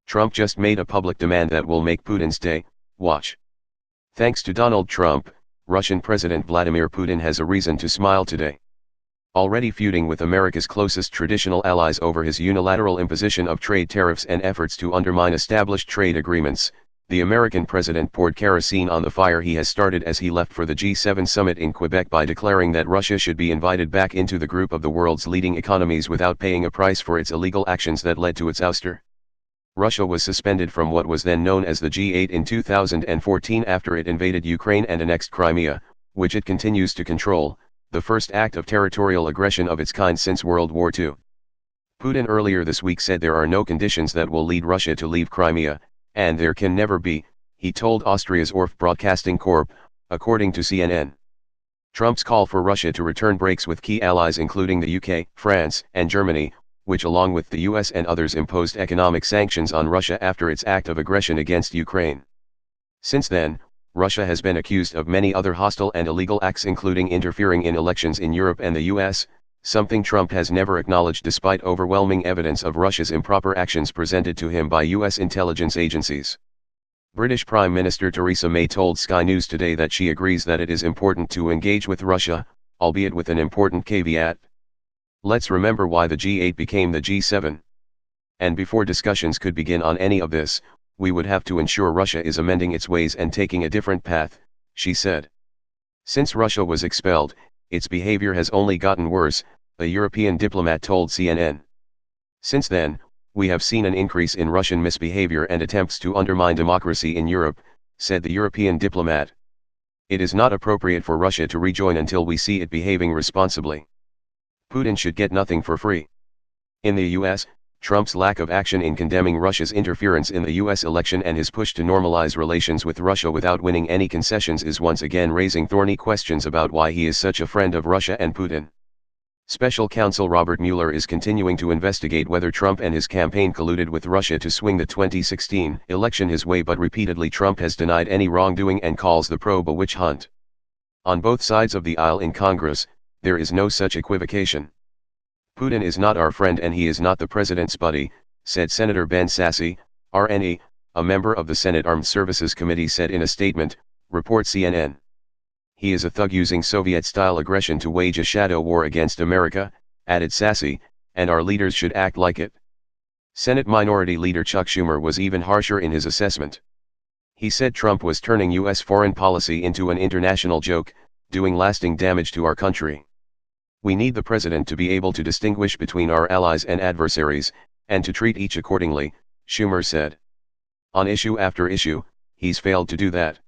Trump just made a public demand that will make Putin's day. Watch. Thanks to Donald Trump, Russian President Vladimir Putin has a reason to smile today. Already feuding with America's closest traditional allies over his unilateral imposition of trade tariffs and efforts to undermine established trade agreements, the American president poured kerosene on the fire he has started as he left for the G7 summit in Quebec by declaring that Russia should be invited back into the group of the world's leading economies without paying a price for its illegal actions that led to its ouster. Russia was suspended from what was then known as the G8 in 2014 after it invaded Ukraine and annexed Crimea, which it continues to control, the first act of territorial aggression of its kind since World War II. Putin earlier this week said there are no conditions that will lead Russia to leave Crimea, and there can never be, he told Austria's ORF Broadcasting Corp, according to CNN. Trump's call for Russia to return breaks with key allies including the UK, France, and Germany, which along with the US and others imposed economic sanctions on Russia after its act of aggression against Ukraine. Since then, Russia has been accused of many other hostile and illegal acts including interfering in elections in Europe and the US, something Trump has never acknowledged despite overwhelming evidence of Russia's improper actions presented to him by US intelligence agencies. British Prime Minister Theresa May told Sky News today that she agrees that it is important to engage with Russia, albeit with an important caveat. Let's remember why the G8 became the G7. And before discussions could begin on any of this, we would have to ensure Russia is amending its ways and taking a different path, she said. Since Russia was expelled, its behavior has only gotten worse, a European diplomat told CNN. Since then, we have seen an increase in Russian misbehavior and attempts to undermine democracy in Europe, said the European diplomat. It is not appropriate for Russia to rejoin until we see it behaving responsibly. Putin should get nothing for free. In the US, Trump's lack of action in condemning Russia's interference in the US election and his push to normalize relations with Russia without winning any concessions is once again raising thorny questions about why he is such a friend of Russia and Putin. Special counsel Robert Mueller is continuing to investigate whether Trump and his campaign colluded with Russia to swing the 2016 election his way, but repeatedly Trump has denied any wrongdoing and calls the probe a witch hunt. On both sides of the aisle in Congress, there is no such equivocation. Putin is not our friend and he is not the president's buddy, said Senator Ben Sasse, RNE, a member of the Senate Armed Services Committee said in a statement, reports CNN. He is a thug using Soviet-style aggression to wage a shadow war against America, added Sasse, and our leaders should act like it. Senate Minority Leader Chuck Schumer was even harsher in his assessment. He said Trump was turning U.S. foreign policy into an international joke, doing lasting damage to our country. We need the president to be able to distinguish between our allies and adversaries, and to treat each accordingly, Schumer said. On issue after issue, he's failed to do that.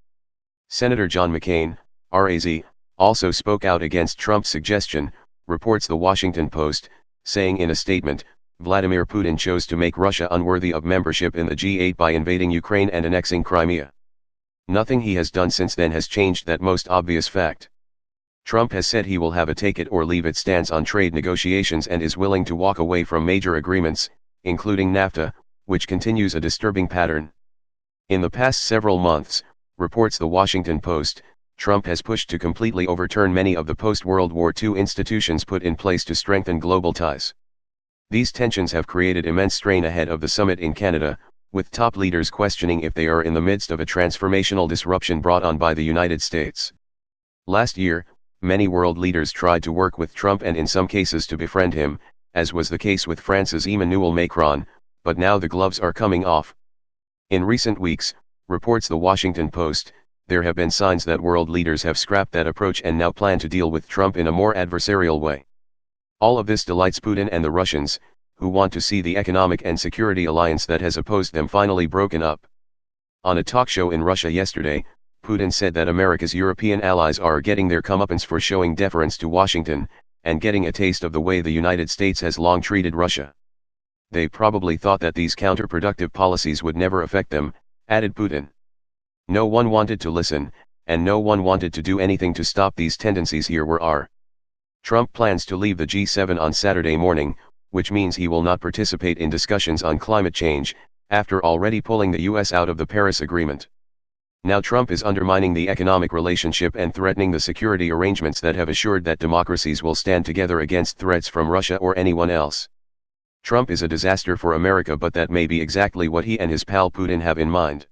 Senator John McCain, RAZ, also spoke out against Trump's suggestion, reports The Washington Post, saying in a statement, Vladimir Putin chose to make Russia unworthy of membership in the G8 by invading Ukraine and annexing Crimea. Nothing he has done since then has changed that most obvious fact. Trump has said he will have a take-it-or-leave-it stance on trade negotiations and is willing to walk away from major agreements, including NAFTA, which continues a disturbing pattern. In the past several months, reports The Washington Post, Trump has pushed to completely overturn many of the post-World War II institutions put in place to strengthen global ties. These tensions have created immense strain ahead of the summit in Canada, with top leaders questioning if they are in the midst of a transformational disruption brought on by the United States. Last year, many world leaders tried to work with Trump and in some cases to befriend him, as was the case with France's Emmanuel Macron, but now the gloves are coming off. In recent weeks, reports The Washington Post, there have been signs that world leaders have scrapped that approach and now plan to deal with Trump in a more adversarial way. All of this delights Putin and the Russians, who want to see the economic and security alliance that has opposed them finally broken up. On a talk show in Russia yesterday, Putin said that America's European allies are getting their comeuppance for showing deference to Washington, and getting a taste of the way the United States has long treated Russia. They probably thought that these counterproductive policies would never affect them, added Putin. No one wanted to listen, and no one wanted to do anything to stop these tendencies. Here we are. Trump plans to leave the G7 on Saturday morning, which means he will not participate in discussions on climate change, after already pulling the US out of the Paris Agreement. Now Trump is undermining the economic relationship and threatening the security arrangements that have assured that democracies will stand together against threats from Russia or anyone else. Trump is a disaster for America, but that may be exactly what he and his pal Putin have in mind.